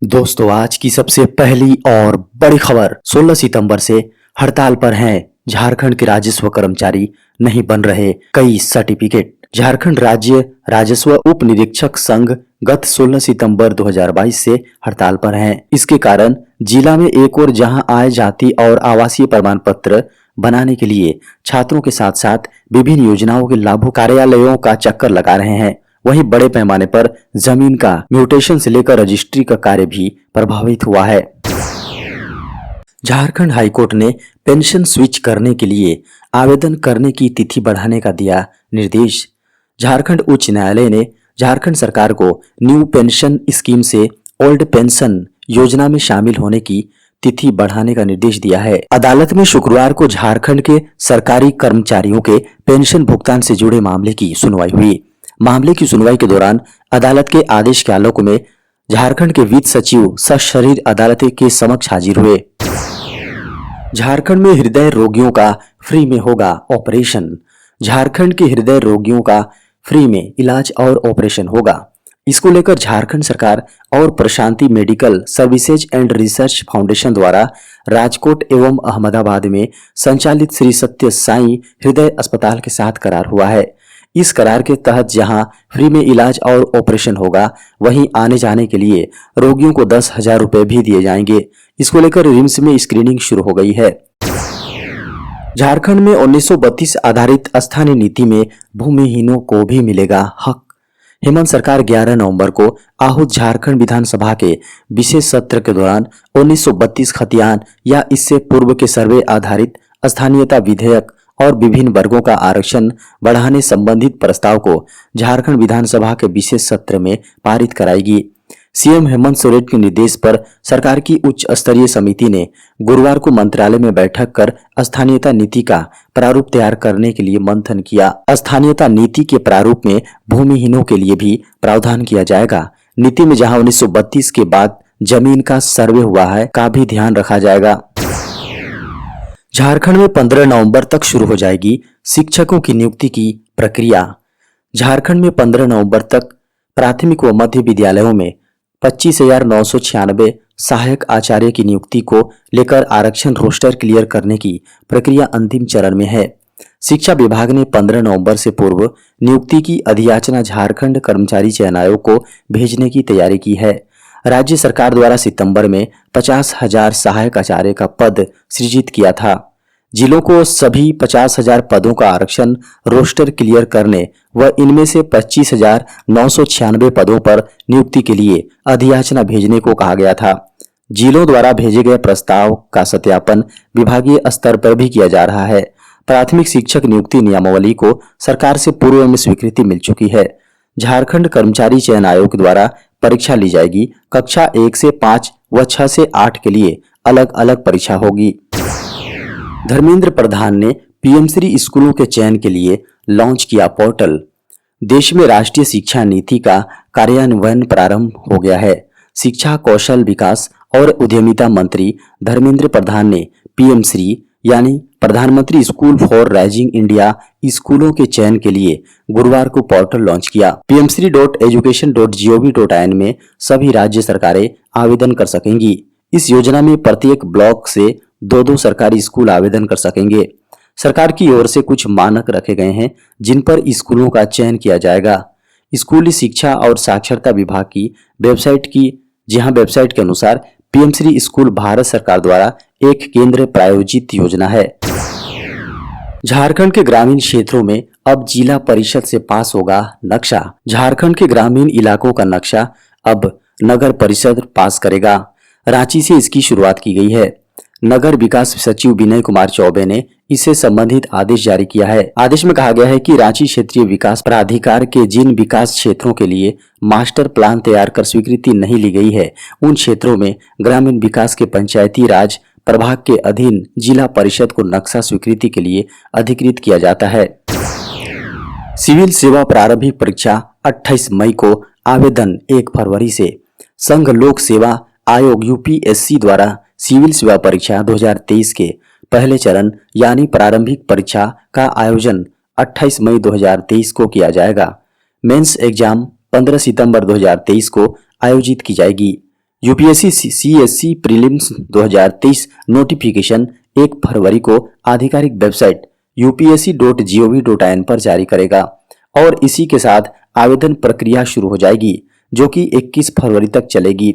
दोस्तों आज की सबसे पहली और बड़ी खबर 16 सितंबर से हड़ताल पर हैं झारखंड के राजस्व कर्मचारी, नहीं बन रहे कई सर्टिफिकेट। झारखंड राज्य राजस्व उप निरीक्षक संघ गत 16 सितंबर 2022 से हड़ताल पर हैं। इसके कारण जिला में एक और जहां आय जाति और आवासीय प्रमाण पत्र बनाने के लिए छात्रों के साथ साथ विभिन्न योजनाओं के लाभों कार्यालयों का चक्कर लगा रहे हैं, वहीं बड़े पैमाने पर जमीन का म्यूटेशन से लेकर रजिस्ट्री का कार्य भी प्रभावित हुआ है। झारखंड हाईकोर्ट ने पेंशन स्विच करने के लिए आवेदन करने की तिथि बढ़ाने का दिया निर्देश। झारखंड उच्च न्यायालय ने झारखंड सरकार को न्यू पेंशन स्कीम से ओल्ड पेंशन योजना में शामिल होने की तिथि बढ़ाने का निर्देश दिया है। अदालत में शुक्रवार को झारखंड के सरकारी कर्मचारियों के पेंशन भुगतान से जुड़े मामले की सुनवाई हुई। मामले की सुनवाई के दौरान अदालत के आदेश के आलोक में झारखंड के वित्त सचिव सशरीर अदालत के समक्ष हाजिर हुए। झारखंड में हृदय रोगियों का फ्री में होगा ऑपरेशन। झारखंड के हृदय रोगियों का फ्री में इलाज और ऑपरेशन होगा। इसको लेकर झारखंड सरकार और Prashanti medical services and research foundation द्वारा राजकोट एवं अहमदाबाद में संचालित श्री सत्य साईं हृदय अस्पताल के साथ करार हुआ है। इस करार के तहत जहां फ्री में इलाज और ऑपरेशन होगा, वहीं आने जाने के लिए रोगियों को 10,000 रुपए भी दिए जाएंगे। इसको लेकर रिम्स में स्क्रीनिंग शुरू हो गई है। झारखंड में 1932 आधारित स्थानीय नीति में भूमिहीनों को भी मिलेगा हक। हेमंत सरकार 11 नवंबर को आहूत झारखंड विधानसभा के विशेष सत्र के दौरान 1932 खतियान या इससे पूर्व के सर्वे आधारित स्थानीयता विधेयक और विभिन्न वर्गों का आरक्षण बढ़ाने संबंधित प्रस्ताव को झारखंड विधानसभा के विशेष सत्र में पारित कराएगी। सीएम हेमंत सोरेन के निर्देश पर सरकार की उच्च स्तरीय समिति ने गुरुवार को मंत्रालय में बैठक कर स्थानीयता नीति का प्रारूप तैयार करने के लिए मंथन किया। स्थानीयता नीति के प्रारूप में भूमिहीनों के लिए भी प्रावधान किया जाएगा। नीति में जहां 1932 के बाद जमीन का सर्वे हुआ है का भी ध्यान रखा जाएगा। झारखंड में 15 नवंबर तक शुरू हो जाएगी शिक्षकों की नियुक्ति की प्रक्रिया। झारखंड में 15 नवंबर तक प्राथमिक व मध्य विद्यालयों में 25,996 सहायक आचार्य की नियुक्ति को लेकर आरक्षण रोस्टर क्लियर करने की प्रक्रिया अंतिम चरण में है। शिक्षा विभाग ने 15 नवंबर से पूर्व नियुक्ति की अधियाचना झारखंड कर्मचारी चयन आयोग को भेजने की तैयारी की है। राज्य सरकार द्वारा सितंबर में 50,000 सहायक आचार्य का पद सृजित किया था। जिलों को सभी 50,000 पदों का आरक्षण रोस्टर क्लियर करने व इनमें से 25,996 पदों पर नियुक्ति के लिए अधियाचना भेजने को कहा गया था। जिलों द्वारा भेजे गए प्रस्ताव का सत्यापन विभागीय स्तर पर भी किया जा रहा है। प्राथमिक शिक्षक नियुक्ति नियमावली को सरकार से पूर्व में स्वीकृति मिल चुकी है। झारखंड कर्मचारी चयन आयोग द्वारा परीक्षा ली जाएगी। कक्षा 1 से 5 व 6 से 8 के लिए अलग अलग परीक्षा होगी। धर्मेंद्र प्रधान ने पीएम श्री स्कूलों के चयन के लिए लॉन्च किया पोर्टल। देश में राष्ट्रीय शिक्षा नीति का कार्यान्वयन प्रारंभ हो गया है। शिक्षा, कौशल विकास और उद्यमिता मंत्री धर्मेंद्र प्रधान ने पीएम श्री यानी प्रधानमंत्री स्कूल फॉर राइजिंग इंडिया स्कूलों के चयन के लिए गुरुवार को पोर्टल लॉन्च किया। pmsri.education.gov.in में सभी राज्य सरकारें आवेदन कर सकेंगी। इस योजना में प्रत्येक ब्लॉक से 2-2 सरकारी स्कूल आवेदन कर सकेंगे। सरकार की ओर से कुछ मानक रखे गए हैं जिन पर स्कूलों का चयन किया जाएगा। स्कूली शिक्षा और साक्षरता विभाग की वेबसाइट के अनुसार पीएम श्री स्कूल भारत सरकार द्वारा एक केंद्र प्रायोजित योजना है। झारखंड के ग्रामीण क्षेत्रों में अब जिला परिषद से पास होगा नक्शा। झारखंड के ग्रामीण इलाकों का नक्शा अब नगर परिषद पास करेगा। रांची से इसकी शुरुआत की गई है। नगर विकास सचिव विनय कुमार चौबे ने इससे संबंधित आदेश जारी किया है। आदेश में कहा गया है कि रांची क्षेत्रीय विकास प्राधिकार के जिन विकास क्षेत्रों के लिए मास्टर प्लान तैयार कर स्वीकृति नहीं ली गई है, उन क्षेत्रों में ग्रामीण विकास के पंचायती राज प्रभाग के अधीन जिला परिषद को नक्शा स्वीकृति के लिए अधिकृत किया जाता है। सिविल सेवा प्रारंभिक परीक्षा 28 मई को, आवेदन 1 फरवरी से। संघ लोक सेवा आयोग यूपीएससी द्वारा सिविल सेवा परीक्षा 2023 के पहले चरण यानी प्रारंभिक परीक्षा का आयोजन 28 मई 2023 को किया जाएगा। मेंस एग्जाम 15 सितंबर 2023 को आयोजित की जाएगी। यूपीएससी सीएससी प्रीलिम्स 2023 नोटिफिकेशन 1 फरवरी को आधिकारिक वेबसाइट upsc.gov.in पर जारी करेगा और इसी के साथ आवेदन प्रक्रिया शुरू हो जाएगी, जो कि 21 फरवरी तक चलेगी।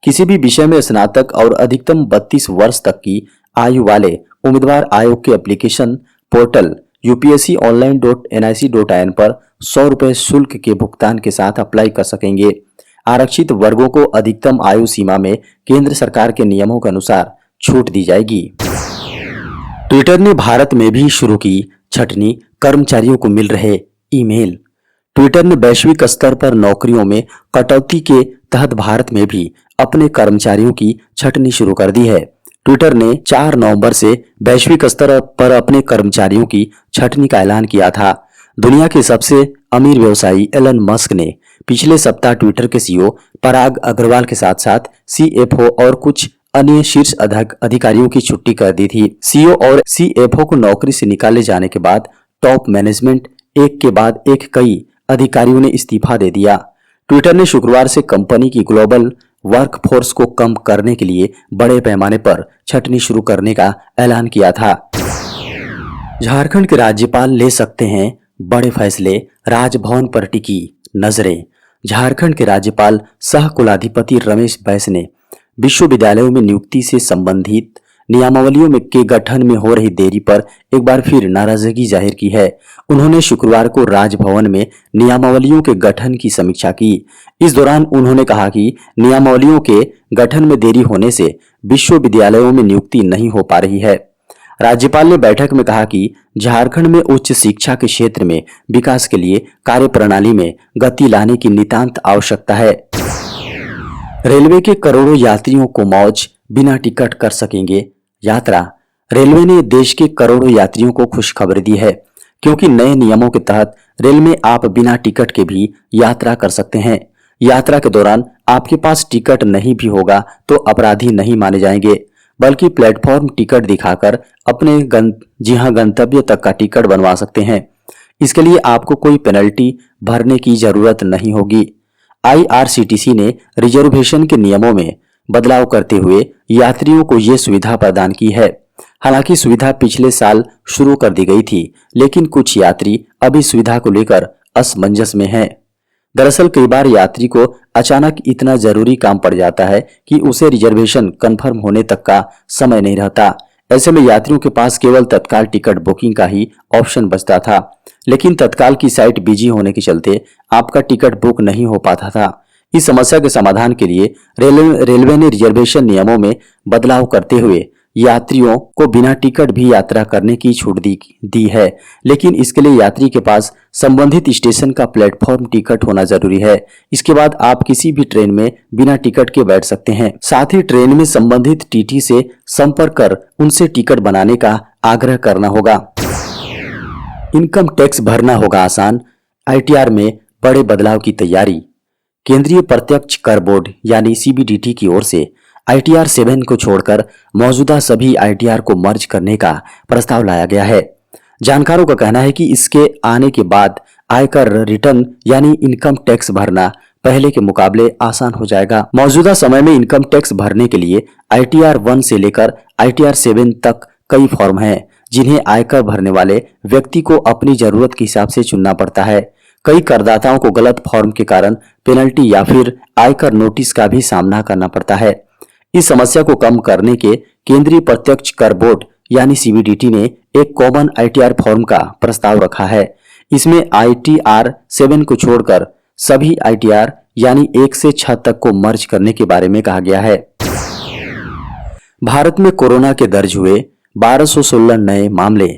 किसी भी विषय में स्नातक और अधिकतम 32 वर्ष तक की आयु वाले उम्मीदवार आयोग के एप्लीकेशन पोर्टल upsconline.nic.in पर 100 रुपए शुल्क के भुगतान के साथ अप्लाई कर सकेंगे। आरक्षित वर्गों को अधिकतम आयु सीमा में केंद्र सरकार के नियमों के अनुसार छूट दी जाएगी। ट्विटर ने भारत में भी शुरू की छटनी कर्मचारियों को मिल रहे ईमेल। ट्विटर ने वैश्विक स्तर पर नौकरियों में कटौती के तहत भारत में भी अपने कर्मचारियों की छटनी शुरू कर दी है। ट्विटर ने 4 नवंबर से वैश्विक स्तर पर अपने कर्मचारियों की छटनी का ऐलान किया था। दुनिया के सबसे अमीर व्यवसायी एलन मस्क ने पिछले सप्ताह ट्विटर के सीईओ पराग अग्रवाल के साथ साथ सीएफओ और कुछ अन्य शीर्ष अधिकारियों की छुट्टी कर दी थी। सीईओ और सीएफओ को नौकरी से निकाले जाने के बाद टॉप मैनेजमेंट एक के बाद एक कई अधिकारियों ने इस्तीफा दे दिया। ट्विटर ने शुक्रवार से कंपनी की ग्लोबल वर्कफोर्स को कम करने के लिए बड़े पैमाने पर छटनी शुरू करने का ऐलान किया था। झारखंड के राज्यपाल ले सकते हैं बड़े फैसले, राजभवन पर टिकी नजरें। झारखंड के राज्यपाल सह कुलाधिपति रमेश बैस ने विश्वविद्यालयों में नियुक्ति से संबंधित नियमावलियों में के गठन में हो रही देरी पर एक बार फिर नाराजगी जाहिर की है। उन्होंने शुक्रवार को राजभवन में नियमावलियों के गठन की समीक्षा की। इस दौरान उन्होंने कहा कि नियमावलियों के गठन में देरी होने से विश्वविद्यालयों में नियुक्ति नहीं हो पा रही है। राज्यपाल ने बैठक में कहा कि झारखंड में उच्च शिक्षा के क्षेत्र में विकास के लिए कार्यप्रणाली में गति लाने की नितांत आवश्यकता है। रेलवे के करोड़ों यात्रियों को मौज, बिना टिकट कर सकेंगे यात्रा। रेलवे ने देश के करोड़ों यात्रियों को खुशखबरी दी है, क्योंकि नए नियमों के तहत रेल में आप बिना टिकट के भी यात्रा कर सकते हैं। यात्रा के दौरान आपके पास टिकट नहीं भी होगा तो अपराधी नहीं माने जाएंगे, बल्कि प्लेटफॉर्म टिकट दिखाकर अपने गंतव्य तक का टिकट बनवा सकते हैं। इसके लिए आपको कोई पेनल्टी भरने की जरूरत नहीं होगी। आईआरसीटीसी ने रिजर्वेशन के नियमों में बदलाव करते हुए यात्रियों को ये सुविधा प्रदान की है। हालांकि सुविधा पिछले साल शुरू कर दी गई थी, लेकिन कुछ यात्री अभी सुविधा को लेकर असमंजस में हैं। दरअसल कई बार यात्री को अचानक इतना जरूरी काम पड़ जाता है कि उसे रिजर्वेशन कंफर्म होने तक का समय नहीं रहता। ऐसे में यात्रियों के पास केवल तत्काल टिकट बुकिंग का ही ऑप्शन बचता था, लेकिन तत्काल की साइट बिजी होने के चलते आपका टिकट बुक नहीं हो पाता था। इस समस्या के समाधान के लिए रेलवे ने रिजर्वेशन नियमों में बदलाव करते हुए यात्रियों को बिना टिकट भी यात्रा करने की छूट दी है, लेकिन इसके लिए यात्री के पास संबंधित स्टेशन का प्लेटफॉर्म टिकट होना जरूरी है। इसके बाद आप किसी भी ट्रेन में बिना टिकट के बैठ सकते हैं। साथ ही ट्रेन में संबंधित टीटी से संपर्क कर उनसे टिकट बनाने का आग्रह करना होगा। इनकम टैक्स भरना होगा आसान, आईटीआर में बड़े बदलाव की तैयारी। केंद्रीय प्रत्यक्ष कर बोर्ड यानी सीबीडीटी की ओर से आईटीआर 7 को छोड़कर मौजूदा सभी आईटीआर को मर्ज करने का प्रस्ताव लाया गया है। जानकारों का कहना है कि इसके आने के बाद आयकर रिटर्न यानी इनकम टैक्स भरना पहले के मुकाबले आसान हो जाएगा। मौजूदा समय में इनकम टैक्स भरने के लिए आईटीआर 1 से लेकर आईटीआर 7 तक कई फॉर्म हैं, जिन्हें आयकर भरने वाले व्यक्ति को अपनी जरूरत के हिसाब से चुनना पड़ता है। कई करदाताओं को गलत फॉर्म के कारण पेनल्टी या फिर आयकर नोटिस का भी सामना करना पड़ता है। इस समस्या को कम करने के केंद्रीय प्रत्यक्ष कर बोर्ड यानी सीबीडीटी ने एक कॉमन आईटीआर फॉर्म का प्रस्ताव रखा है। इसमें आईटीआर 7 को छोड़कर सभी आईटीआर यानी 1 से 6 तक को मर्ज करने के बारे में कहा गया है। भारत में कोरोना के दर्ज हुए 1216 नए मामले।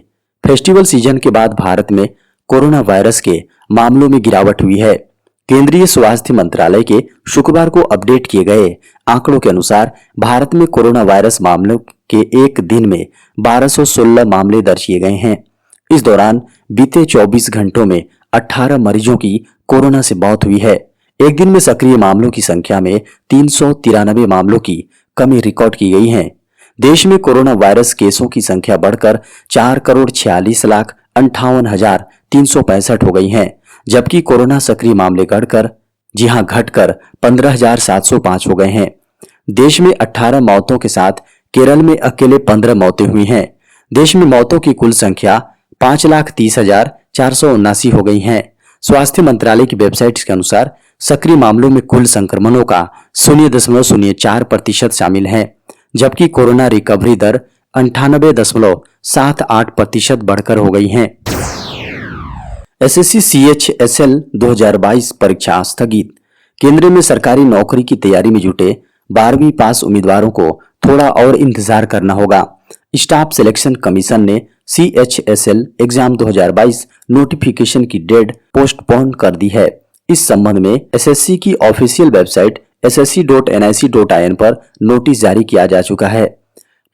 फेस्टिवल सीजन के बाद भारत में कोरोना वायरस के मामलों में गिरावट हुई है। केंद्रीय स्वास्थ्य मंत्रालय के शुक्रवार को अपडेट किए गए आंकड़ों के अनुसार भारत में कोरोना वायरस मामलों के एक दिन में 1216 मामले दर्ज किए गए हैं। इस दौरान बीते 24 घंटों में 18 मरीजों की कोरोना से मौत हुई है। एक दिन में सक्रिय मामलों की संख्या में 393 मामलों की कमी रिकॉर्ड की गई है। देश में कोरोना वायरस केसों की संख्या बढ़कर 4,46,58,365 हो गई है, जबकि कोरोना सक्रिय मामले घटकर 15,705 हो गए हैं। देश में 18 मौतों के साथ केरल में अकेले 15 मौतें हुई हैं। देश में मौतों की कुल संख्या 5,30,479 हो गई है। स्वास्थ्य मंत्रालय की वेबसाइट के अनुसार सक्रिय मामलों में कुल संक्रमणों का 0.04% शामिल है, जबकि कोरोना रिकवरी दर 98.78% बढ़कर हो गई है। एसएससी CHSL 2022 परीक्षा स्थगित। केंद्र में सरकारी नौकरी की तैयारी में जुटे 12वीं पास उम्मीदवारों को थोड़ा और इंतजार करना होगा। स्टाफ सिलेक्शन कमीशन ने CHSL एग्जाम 2022 नोटिफिकेशन की डेट पोस्टपोन कर दी है। इस संबंध में एसएससी की ऑफिशियल वेबसाइट ssc.nic.in पर नोटिस जारी किया जा चुका है।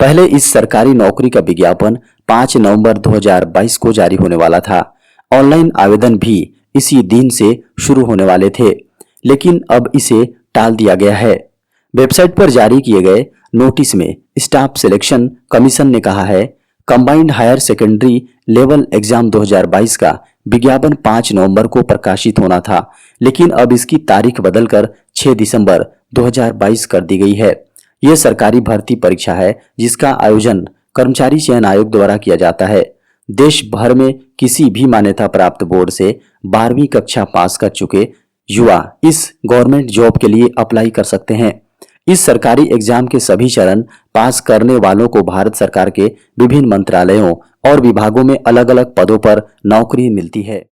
पहले इस सरकारी नौकरी का विज्ञापन 5 नवंबर 2022 को जारी होने वाला था। ऑनलाइन आवेदन भी इसी दिन से शुरू होने वाले थे, लेकिन अब इसे टाल दिया गया है। वेबसाइट पर जारी किए गए नोटिस में स्टाफ सिलेक्शन कमीशन ने कहा है, combined higher secondary level exam 2022 का विज्ञापन 5 नवंबर को प्रकाशित होना था, लेकिन अब इसकी तारीख बदलकर 6 दिसंबर 2022 कर दी गई है। यह सरकारी भर्ती परीक्षा है जिसका आयोजन कर्मचारी चयन आयोग द्वारा किया जाता है। देश भर में किसी भी मान्यता प्राप्त बोर्ड से 12वीं कक्षा पास कर चुके युवा इस गवर्नमेंट जॉब के लिए अप्लाई कर सकते हैं। इस सरकारी एग्जाम के सभी चरण पास करने वालों को भारत सरकार के विभिन्न मंत्रालयों और विभागों में अलग अलग पदों पर नौकरी मिलती है।